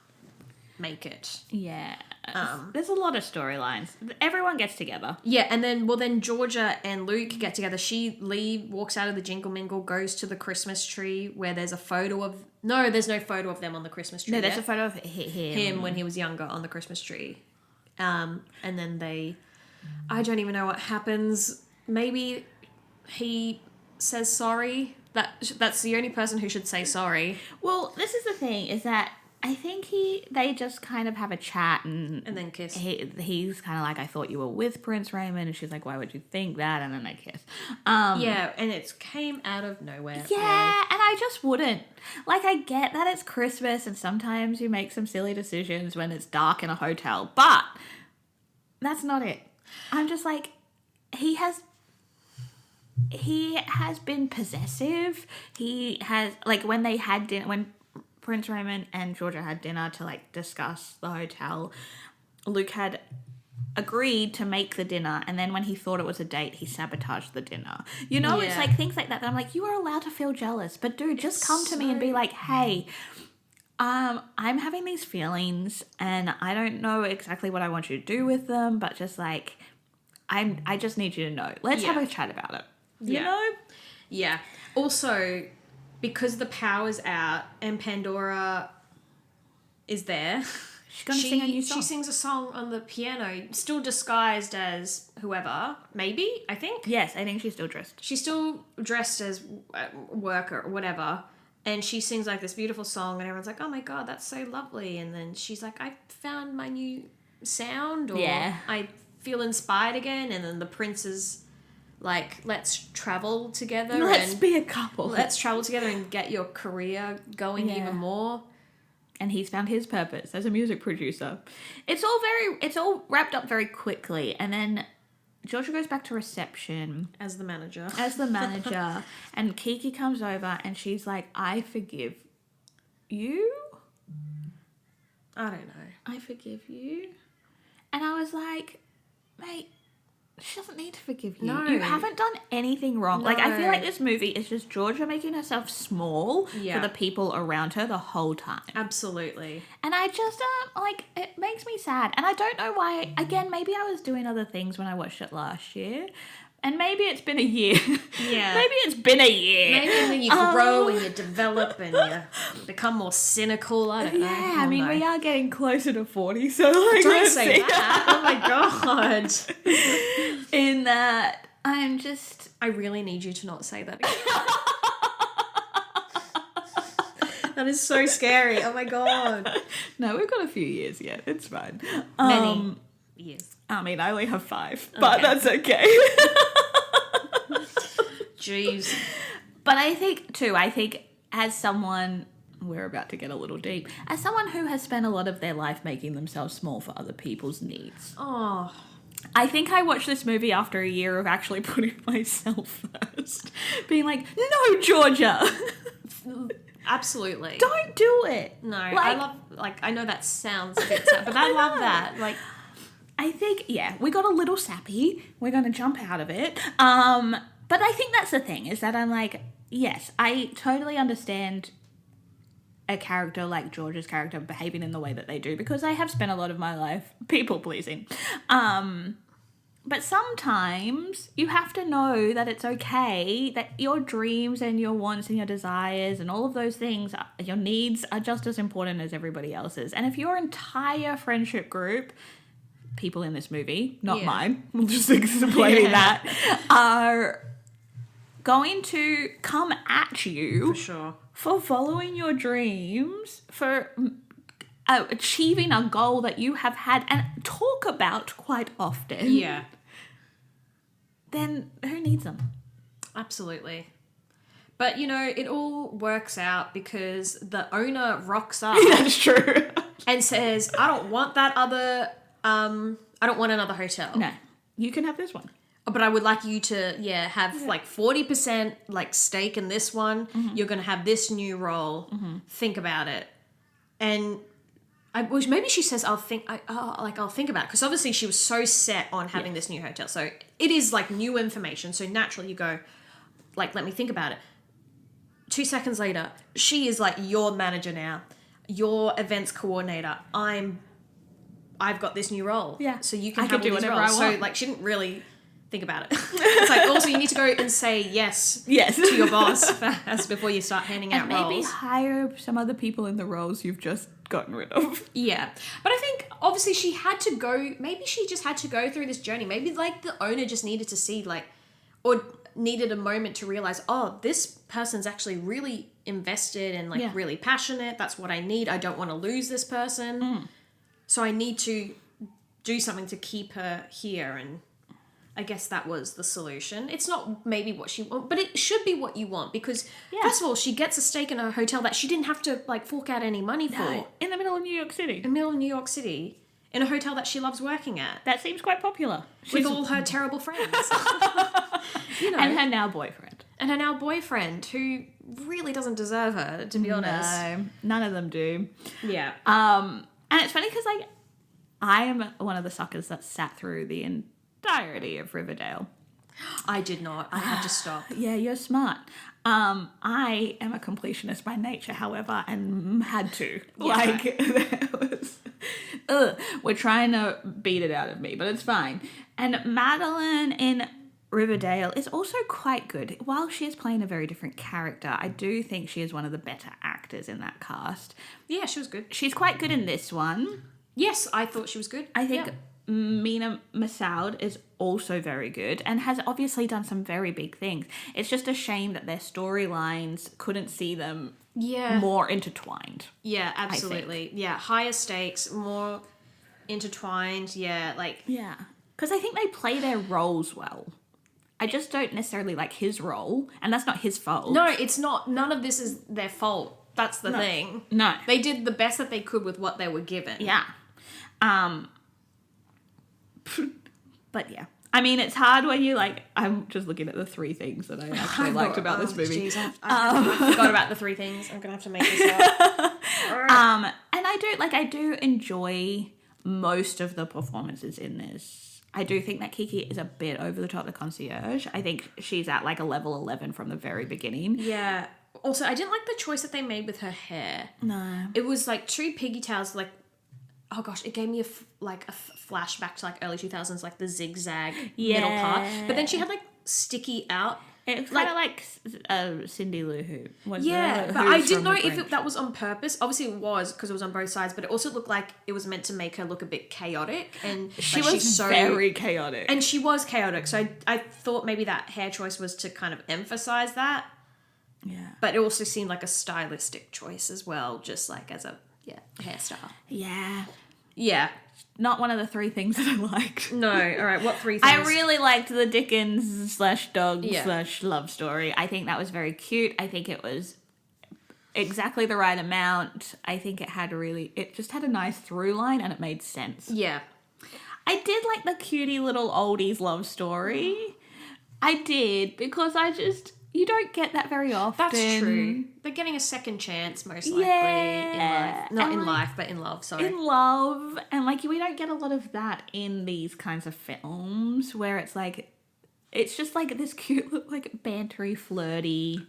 [SPEAKER 2] make it.
[SPEAKER 1] Yeah. There's a lot of storylines. Everyone gets together.
[SPEAKER 2] Yeah, and then Georgia and Luke get together. Walks out of the jingle mingle, goes to the Christmas tree where there's a photo of... No, there's no photo of them on the Christmas tree.
[SPEAKER 1] No, there's a photo of
[SPEAKER 2] him when he was younger on the Christmas tree. And then I don't even know what happens. Maybe he says sorry. That's the only person who should say sorry.
[SPEAKER 1] Well, this is the thing, is that I think they just kind of have a chat and
[SPEAKER 2] then kiss.
[SPEAKER 1] He's kind of like, I thought you were with Prince Raymond, and she's like, why would you think that? And then they kiss.
[SPEAKER 2] Yeah, and it came out of nowhere.
[SPEAKER 1] Yeah, really. And I just wouldn't. Like, I get that it's Christmas and sometimes you make some silly decisions when it's dark in a hotel, but that's not it. I'm just like, he has been possessive. He has, like, when they had dinner, when Prince Raymond and Georgia had dinner to, like, discuss the hotel, Luke had agreed to make the dinner, and then when he thought it was a date, he sabotaged the dinner. You know, It's like things like that I'm like, you are allowed to feel jealous, but dude, just come to me and be like, hey, I'm having these feelings and I don't know exactly what I want you to do with them, but just like, I just need you to know. Let's have a chat about it. You know?
[SPEAKER 2] Yeah. Also, because the power's out and Pandora is there,
[SPEAKER 1] she's going to sing a new song.
[SPEAKER 2] She sings a song on the piano, still disguised as whoever, maybe, I think.
[SPEAKER 1] Yes, I think she's still dressed.
[SPEAKER 2] She's still dressed as a worker or whatever, and she sings like this beautiful song, and everyone's like, oh my God, that's so lovely. And then she's like, I found my new sound, or I feel inspired again. And then the prince is like, let's travel together.
[SPEAKER 1] Let's be a couple.
[SPEAKER 2] Let's travel together and get your career going even more.
[SPEAKER 1] And he's found his purpose as a music producer. It's all wrapped up very quickly. And then Georgia goes back to reception.
[SPEAKER 2] As the manager.
[SPEAKER 1] And Kiki comes over and she's like, I forgive you?
[SPEAKER 2] I don't know.
[SPEAKER 1] I forgive you? And I was like, mate, she doesn't need to forgive you.
[SPEAKER 2] No.
[SPEAKER 1] You haven't done anything wrong.
[SPEAKER 2] No.
[SPEAKER 1] Like, I feel like this movie is just Georgia making herself small for the people around her the whole time.
[SPEAKER 2] Absolutely.
[SPEAKER 1] And I just, like, it makes me sad. And I don't know why. Again, maybe I was doing other things when I watched it last year. And maybe it's been a year.
[SPEAKER 2] Yeah.
[SPEAKER 1] Maybe it's been a year.
[SPEAKER 2] Maybe when you grow and you develop and you become more cynical. I don't know.
[SPEAKER 1] Yeah, I mean, we are getting closer to 40, so like,
[SPEAKER 2] don't say that. Oh my God.
[SPEAKER 1] In that, I'm just...
[SPEAKER 2] I really need you to not say that again. That is so scary. Oh my God.
[SPEAKER 1] No, we've got a few years yet. It's fine.
[SPEAKER 2] Many years.
[SPEAKER 1] I mean, I only have 5, but that's okay.
[SPEAKER 2] Jeez.
[SPEAKER 1] But I think as someone, we're about to get a little deep, as someone who has spent a lot of their life making themselves small for other people's needs.
[SPEAKER 2] Oh.
[SPEAKER 1] I think I watched this movie after a year of actually putting myself first. Being like, no, Georgia.
[SPEAKER 2] Absolutely.
[SPEAKER 1] Don't do it.
[SPEAKER 2] No, I know that sounds a bit sad, but I love that. Like,
[SPEAKER 1] I think, we got a little sappy. We're going to jump out of it. But I think that's the thing, is that I'm like, yes, I totally understand a character like George's character behaving in the way that they do, because I have spent a lot of my life people pleasing. But sometimes you have to know that it's okay, that your dreams and your wants and your desires and all of those things, your needs are just as important as everybody else's. And if your entire friendship group, people in this movie, not mine, we'll just explaining that, are going to come at you
[SPEAKER 2] For sure.
[SPEAKER 1] for following your dreams, for achieving a goal that you have had and talk about quite often.
[SPEAKER 2] Yeah.
[SPEAKER 1] Then who needs them?
[SPEAKER 2] Absolutely. But, it all works out because the owner rocks up
[SPEAKER 1] That's true.
[SPEAKER 2] and says, I don't want that other, I don't want another hotel.
[SPEAKER 1] No, you can have this one.
[SPEAKER 2] But I would like you to, have like 40% like stake in this one.
[SPEAKER 1] Mm-hmm.
[SPEAKER 2] You're going to have this new role. Think about it. And I wish maybe she says, I'll think about it. Because obviously she was so set on having this new hotel. So it is like new information. So naturally you go, like, let me think about it. 2 seconds later, she is like your manager now, your events coordinator. I've got this new role.
[SPEAKER 1] Yeah.
[SPEAKER 2] So you can
[SPEAKER 1] I
[SPEAKER 2] have
[SPEAKER 1] can
[SPEAKER 2] all
[SPEAKER 1] do
[SPEAKER 2] these
[SPEAKER 1] whatever
[SPEAKER 2] roles.
[SPEAKER 1] I want.
[SPEAKER 2] So like she didn't really think about it. It's like also you need to go and say yes to your boss first before you start handing out
[SPEAKER 1] And maybe
[SPEAKER 2] roles.
[SPEAKER 1] hire some other people in the roles you've just gotten rid of.
[SPEAKER 2] Yeah. But I think obviously she had to go, maybe she just had to go through this journey. Maybe like the owner just needed to see like, or needed a moment to realize, oh, this person's actually really invested and like really passionate. That's what I need. I don't want to lose this person. So I need to do something to keep her here. And I guess that was the solution. It's not maybe what she wants, but it should be what you want because first of all, she gets a stake in a hotel that she didn't have to like fork out any money for.
[SPEAKER 1] In the middle of New York City.
[SPEAKER 2] In the middle of New York City. In a hotel that she loves working at.
[SPEAKER 1] That seems quite popular.
[SPEAKER 2] With all her terrible friends.
[SPEAKER 1] And her now boyfriend.
[SPEAKER 2] And her now boyfriend, who really doesn't deserve her, to be honest.
[SPEAKER 1] No, none of them do.
[SPEAKER 2] Yeah.
[SPEAKER 1] And it's funny because like I am one of the suckers that sat through the entirety of Riverdale.
[SPEAKER 2] I did not. I had to stop.
[SPEAKER 1] Yeah, you're smart. I am a completionist by nature, however, and had to. We're trying to beat it out of me, but it's fine. And Madeleine in Riverdale is also quite good. While she is playing a very different character, I do think she is one of the better actors in that cast.
[SPEAKER 2] Yeah, she was good.
[SPEAKER 1] She's quite good in this one.
[SPEAKER 2] Yes, I thought she was good.
[SPEAKER 1] I think Mena Massoud is also very good and has obviously done some very big things. It's just a shame that their storylines couldn't see them more intertwined.
[SPEAKER 2] Yeah, absolutely. Yeah, higher stakes, more intertwined. Yeah, like...
[SPEAKER 1] Yeah, because I think they play their roles well. I just don't necessarily like his role, and that's not his fault.
[SPEAKER 2] No, it's not. None of this is their fault. That's the thing.
[SPEAKER 1] No.
[SPEAKER 2] They did the best that they could with what they were given.
[SPEAKER 1] Yeah. But yeah. I mean, it's hard when you like, I'm just looking at the 3 things that I actually liked about this movie.
[SPEAKER 2] Geez, I forgot about the 3 things. I'm going to have to make this up.
[SPEAKER 1] And I do enjoy most of the performances in this. I do think that Kiki is a bit over the top, the concierge. I think she's at like a level 11 from the very beginning.
[SPEAKER 2] Yeah. Also, I didn't like the choice that they made with her hair.
[SPEAKER 1] No.
[SPEAKER 2] It was like 2 pigtails, like, oh gosh, it gave me a flashback to like early 2000s, like the zigzag middle part. But then she had like sticky out.
[SPEAKER 1] It's kind of like Cindy Lou Who was
[SPEAKER 2] but I didn't know if that was on purpose. Obviously it was because it was on both sides, but it also looked like it was meant to make her look a bit chaotic. And
[SPEAKER 1] she
[SPEAKER 2] like,
[SPEAKER 1] was very chaotic.
[SPEAKER 2] And she was chaotic. So I thought maybe that hair choice was to kind of emphasize that.
[SPEAKER 1] Yeah.
[SPEAKER 2] But it also seemed like a stylistic choice as well, just like as a hairstyle.
[SPEAKER 1] Yeah.
[SPEAKER 2] Yeah.
[SPEAKER 1] Not one of the 3 things that I liked.
[SPEAKER 2] No. All right. What 3 things?
[SPEAKER 1] I really liked the Dickens /dog / love story. I think that was very cute. I think it was exactly the right amount. I think it just had a nice through line and it made sense.
[SPEAKER 2] Yeah.
[SPEAKER 1] I did like the cutie little oldies love story. I did because you don't get that very often.
[SPEAKER 2] That's true. They're getting a second chance, most likely, in life. Not in life, but in love, sorry.
[SPEAKER 1] In love. And, we don't get a lot of that in these kinds of films where it's just, this cute, bantery, flirty,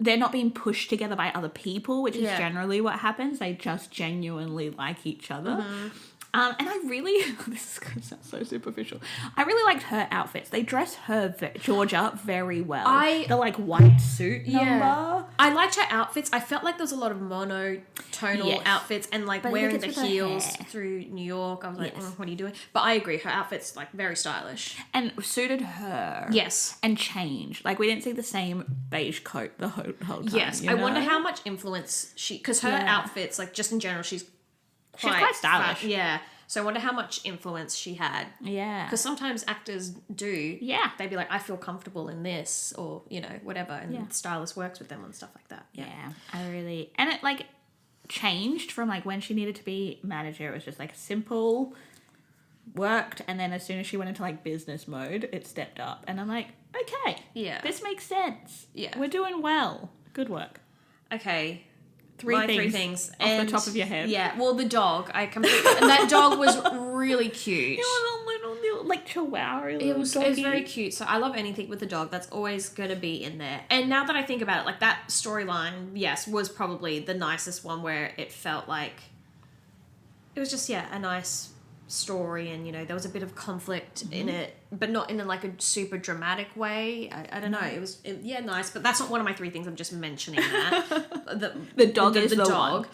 [SPEAKER 1] they're not being pushed together by other people, which is
[SPEAKER 2] Yeah.
[SPEAKER 1] generally what happens. They just genuinely like each other.
[SPEAKER 2] Mm-hmm.
[SPEAKER 1] And I really, this is going to sound so superficial. I really liked her outfits. They dress her, Georgia, very well. The like white suit number.
[SPEAKER 2] I liked her outfits. I felt like there was a lot of monotonal
[SPEAKER 1] Yes.
[SPEAKER 2] outfits and like
[SPEAKER 1] But
[SPEAKER 2] wearing
[SPEAKER 1] look,
[SPEAKER 2] the
[SPEAKER 1] it's with her
[SPEAKER 2] heels
[SPEAKER 1] hair.
[SPEAKER 2] through New York. I was like,
[SPEAKER 1] Yes.
[SPEAKER 2] what are you doing? But I agree. Her outfits like very stylish.
[SPEAKER 1] And suited her.
[SPEAKER 2] Yes.
[SPEAKER 1] And changed. Like, we didn't see the same beige coat the whole time.
[SPEAKER 2] Yes.
[SPEAKER 1] you
[SPEAKER 2] I wonder
[SPEAKER 1] know?
[SPEAKER 2] how much influence because her
[SPEAKER 1] Yeah.
[SPEAKER 2] outfits, like just in general, she's
[SPEAKER 1] quite stylish.
[SPEAKER 2] Yeah. So I wonder how much influence she had.
[SPEAKER 1] Yeah.
[SPEAKER 2] Because sometimes actors do.
[SPEAKER 1] Yeah.
[SPEAKER 2] They'd be like, I feel comfortable in this or, you know, whatever. And
[SPEAKER 1] Yeah.
[SPEAKER 2] the stylist works with them and stuff like that.
[SPEAKER 1] Yeah, I really... And it, like, changed from, like, when she needed to be manager, it was just, like, simple, worked, and then as soon as she went into, like, business mode, it stepped up. And I'm like, okay.
[SPEAKER 2] Yeah.
[SPEAKER 1] This makes sense.
[SPEAKER 2] Yeah.
[SPEAKER 1] We're doing well. Good work.
[SPEAKER 2] Okay.
[SPEAKER 1] Three things off the top of your head.
[SPEAKER 2] Yeah. Well, the dog. And that dog was really cute.
[SPEAKER 1] It was a little, like, chihuahua.
[SPEAKER 2] It was very cute. So I love anything with the dog. That's always going to be in there. And now that I think about it, like that storyline, yes, was probably the nicest one where it felt like it was just, a nice story. And, you know, there was a bit of conflict in it, but not in like a super dramatic way. I don't know. It was, nice. But that's not one of my three things. I'm just mentioning that.
[SPEAKER 1] The dog is the
[SPEAKER 2] dog.
[SPEAKER 1] one.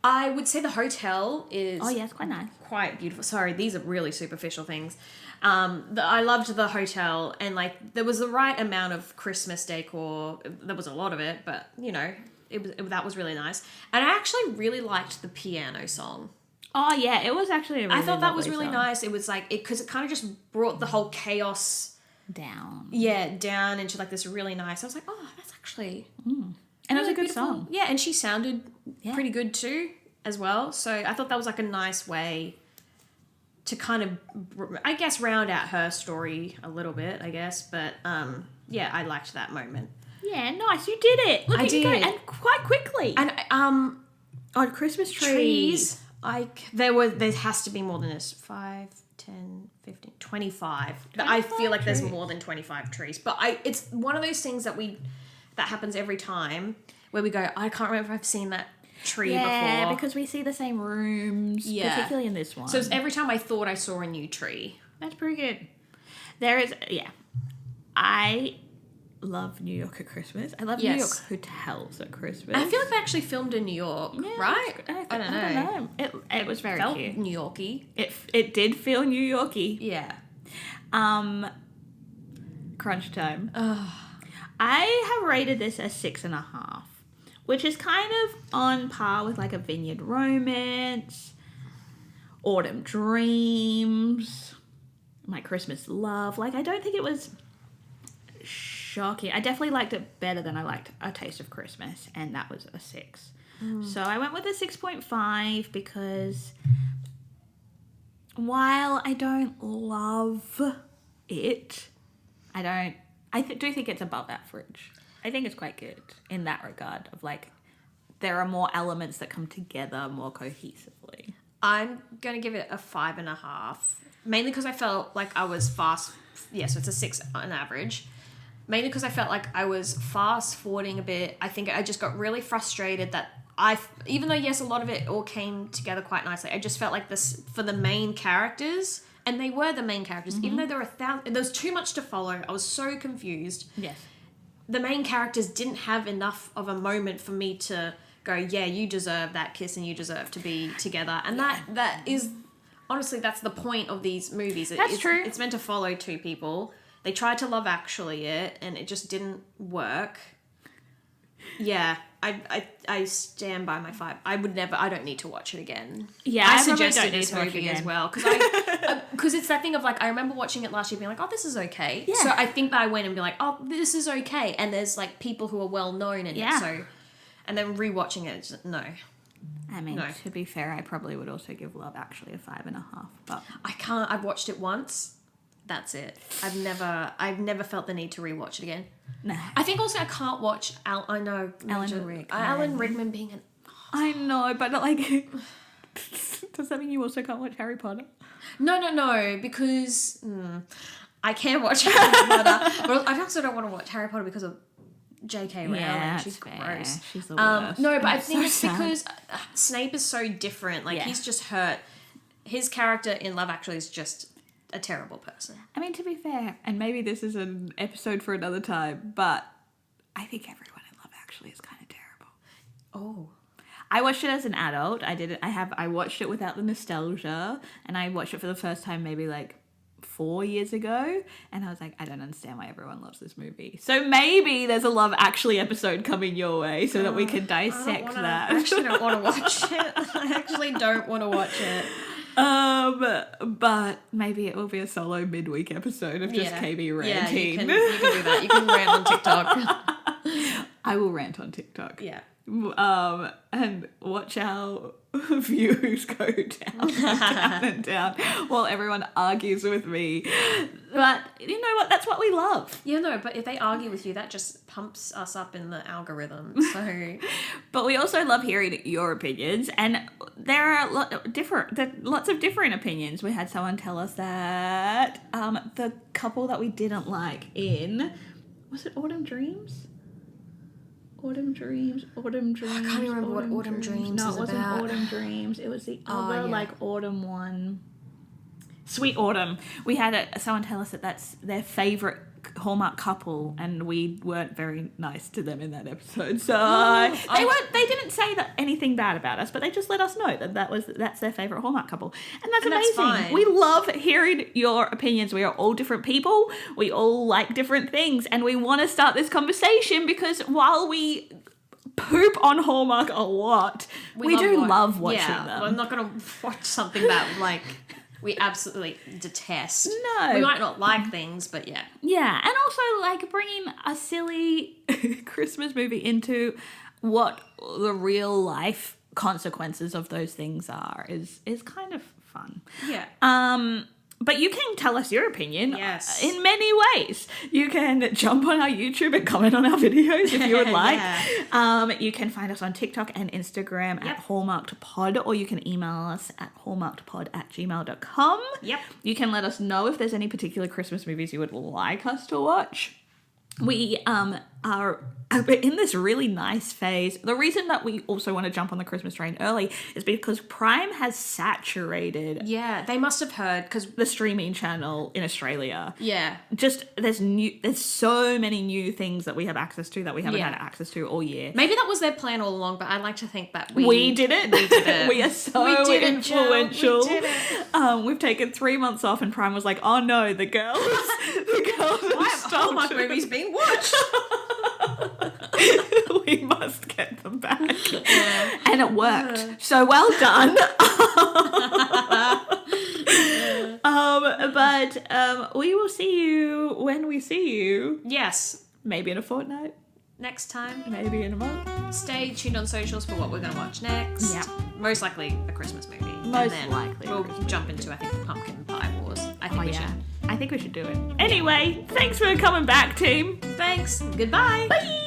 [SPEAKER 2] I would say the hotel is...
[SPEAKER 1] Oh, yeah, it's quite nice.
[SPEAKER 2] Quite beautiful. Sorry, these are really superficial things. I loved the hotel and like there was the right amount of Christmas decor. There was a lot of it, but you know, that was really nice. And I actually really liked the piano song.
[SPEAKER 1] Oh, yeah, it was actually a really
[SPEAKER 2] I thought that was
[SPEAKER 1] lovely
[SPEAKER 2] really
[SPEAKER 1] song.
[SPEAKER 2] nice. It was like because it kind of just brought the whole chaos
[SPEAKER 1] Down.
[SPEAKER 2] down into like this really nice. I was like, oh, that's actually
[SPEAKER 1] And it was a good
[SPEAKER 2] beautiful.
[SPEAKER 1] song.
[SPEAKER 2] Yeah, and she sounded
[SPEAKER 1] Yeah.
[SPEAKER 2] pretty good too, as well. So I thought that was like a nice way to kind of, I guess, round out her story a little bit, I guess. But I liked that moment.
[SPEAKER 1] Yeah, nice. You did it. Look
[SPEAKER 2] I
[SPEAKER 1] at you go.
[SPEAKER 2] did.
[SPEAKER 1] And quite quickly.
[SPEAKER 2] And
[SPEAKER 1] on Christmas
[SPEAKER 2] trees, there has to be more than this. 5, 10, 15, 25. I feel like there's more than 25 trees. But it's one of those things that happens every time where we go, I can't remember if I've seen that tree
[SPEAKER 1] yeah,
[SPEAKER 2] before.
[SPEAKER 1] because we see the same rooms, particularly in this one.
[SPEAKER 2] So it's every time I thought I saw a new tree.
[SPEAKER 1] That's pretty good. There is, I love New York at Christmas. I love New York hotels at Christmas.
[SPEAKER 2] I feel like they actually filmed in New York, right?
[SPEAKER 1] I don't know. It was very
[SPEAKER 2] felt
[SPEAKER 1] cute.
[SPEAKER 2] New Yorky.
[SPEAKER 1] It did feel New Yorky.
[SPEAKER 2] Yeah.
[SPEAKER 1] Crunch time. I have rated this as 6.5, which is kind of on par with like a Vineyard Romance, Autumn Dreams, My Christmas Love. Like, I don't think it was shocking. I definitely liked it better than I liked A Taste of Christmas, and that was a 6. So I went with a 6.5 because while I don't love it, do think it's above average. I think it's quite good in that regard of like there are more elements that come together more cohesively.
[SPEAKER 2] I'm going to give it a 5.5, mainly because I felt like I was fast. Yeah, so it's a 6 on average. Mainly because I felt like I was fast forwarding a bit. I think I just got really frustrated that even though, yes, a lot of it all came together quite nicely, I just felt like this for the main characters, and they were the main characters, even though there was too much to follow. I was so confused.
[SPEAKER 1] Yes.
[SPEAKER 2] The main characters didn't have enough of a moment for me to go, yeah, you deserve that kiss and you deserve to be together. And that is, honestly, that's the point of these movies.
[SPEAKER 1] That's true.
[SPEAKER 2] It's meant to follow two people. They tried to Love Actually it, and it just didn't work. Yeah, I stand by my 5. I don't need to watch it again.
[SPEAKER 1] Yeah,
[SPEAKER 2] I
[SPEAKER 1] I probably
[SPEAKER 2] suggested
[SPEAKER 1] don't need
[SPEAKER 2] this
[SPEAKER 1] to watch
[SPEAKER 2] movie
[SPEAKER 1] it
[SPEAKER 2] as
[SPEAKER 1] again.
[SPEAKER 2] well, because it's that thing of like, I remember watching it last year being like, oh, this is okay.
[SPEAKER 1] Yeah.
[SPEAKER 2] So I think that I went and be like, oh, this is okay. And there's like people who are well known in it. So, and then rewatching it, just, no.
[SPEAKER 1] I mean,
[SPEAKER 2] No.
[SPEAKER 1] to be fair, I probably would also give Love Actually a 5.5, but
[SPEAKER 2] I can't. I've watched it once. That's it. I've never felt the need to rewatch it again.
[SPEAKER 1] no.
[SPEAKER 2] I think also I can't watch Alan Rickman being an...
[SPEAKER 1] I know, but like, does that mean you also can't watch Harry Potter?
[SPEAKER 2] No, because I can watch Harry Potter, but I also don't want to watch Harry Potter because of J.K. Rowling.
[SPEAKER 1] Yeah,
[SPEAKER 2] She's
[SPEAKER 1] fair.
[SPEAKER 2] gross.
[SPEAKER 1] She's the worst.
[SPEAKER 2] No, but I
[SPEAKER 1] It's
[SPEAKER 2] think
[SPEAKER 1] so
[SPEAKER 2] it's
[SPEAKER 1] sad.
[SPEAKER 2] because Snape is so different. Like, he's just hurt. His character in Love Actually is just a terrible person.
[SPEAKER 1] I mean, to be fair, and maybe this is an episode for another time, but I think everyone in Love Actually is kind of terrible.
[SPEAKER 2] Oh.
[SPEAKER 1] I watched it as an adult. I watched it without the nostalgia, and I watched it for the first time maybe like 4 years ago, and I was like, I don't understand why everyone loves this movie. So maybe there's a Love Actually episode coming your way so that we can dissect that.
[SPEAKER 2] I actually don't want to watch it. I actually don't want to watch it.
[SPEAKER 1] But maybe it will be a solo midweek episode of just KB ranting.
[SPEAKER 2] Yeah, you can do that. You can rant on TikTok.
[SPEAKER 1] I will rant on TikTok.
[SPEAKER 2] Yeah.
[SPEAKER 1] And watch our views go down and down while everyone argues with me. But you know what? That's what we love.
[SPEAKER 2] Yeah, no, but if they argue with you, that just pumps us up in the algorithm. So,
[SPEAKER 1] But we also love hearing your opinions, and there are lots of different opinions. We had someone tell us that the couple that we didn't like in, was it Autumn Dreams? Autumn Dreams.
[SPEAKER 2] I can't remember what Autumn Dreams
[SPEAKER 1] No,
[SPEAKER 2] is
[SPEAKER 1] it wasn't
[SPEAKER 2] about.
[SPEAKER 1] Autumn Dreams. It was the other,
[SPEAKER 2] yeah.
[SPEAKER 1] autumn one. Sweet Autumn. We had someone tell us that that's their favourite Hallmark couple, and we weren't very nice to them in that episode. So they didn't say anything bad about us, but they just let us know that that's their favourite Hallmark couple. And that's amazing.
[SPEAKER 2] That's fine.
[SPEAKER 1] We love hearing your opinions. We are all different people. We all like different things, and we want to start this conversation because while we poop on Hallmark a lot, we do love watching them.
[SPEAKER 2] I'm not going to watch something that, we absolutely detest.
[SPEAKER 1] No.
[SPEAKER 2] We might not like things, but yeah.
[SPEAKER 1] Yeah, and also, bringing a silly Christmas movie into what the real life consequences of those things are is kind of fun.
[SPEAKER 2] Yeah.
[SPEAKER 1] But you can tell us your opinion
[SPEAKER 2] Yes.
[SPEAKER 1] in many ways. You can jump on our YouTube and comment on our videos if you would like. You can find us on TikTok and Instagram at hallmarkedpod, or you can email us at hallmarkedpod@gmail.com.
[SPEAKER 2] Yep.
[SPEAKER 1] You can let us know if there's any particular Christmas movies you would like us to watch. We are in this really nice phase. The reason that we also want to jump on the Christmas train early is because Prime has saturated
[SPEAKER 2] Yeah, they must have heard, because...
[SPEAKER 1] the streaming channel in Australia.
[SPEAKER 2] Yeah.
[SPEAKER 1] Just there's so many new things that we have access to that we haven't had access to all year.
[SPEAKER 2] Maybe that was their plan all along, but I like to think that we
[SPEAKER 1] did it.
[SPEAKER 2] We did it.
[SPEAKER 1] We are so
[SPEAKER 2] We did it,
[SPEAKER 1] influential.
[SPEAKER 2] Jill. We did it.
[SPEAKER 1] We've taken 3 months off, and Prime was like, "Oh no, the girls,
[SPEAKER 2] Why have Hallmark movies being watched?"
[SPEAKER 1] We must get them back. And it worked. So well done. But we will see you when we see you.
[SPEAKER 2] Yes.
[SPEAKER 1] Maybe in a fortnight.
[SPEAKER 2] Next time.
[SPEAKER 1] Maybe in a month.
[SPEAKER 2] Stay tuned on socials for what we're going to watch next.
[SPEAKER 1] Yeah.
[SPEAKER 2] Most likely a Christmas movie.
[SPEAKER 1] Most
[SPEAKER 2] and then
[SPEAKER 1] likely a
[SPEAKER 2] we'll
[SPEAKER 1] Christmas
[SPEAKER 2] jump into, I think, the Pumpkin Pie Wars. I think we should.
[SPEAKER 1] I think we should do it. Anyway, thanks for coming back, team.
[SPEAKER 2] Thanks. Goodbye.
[SPEAKER 1] Bye.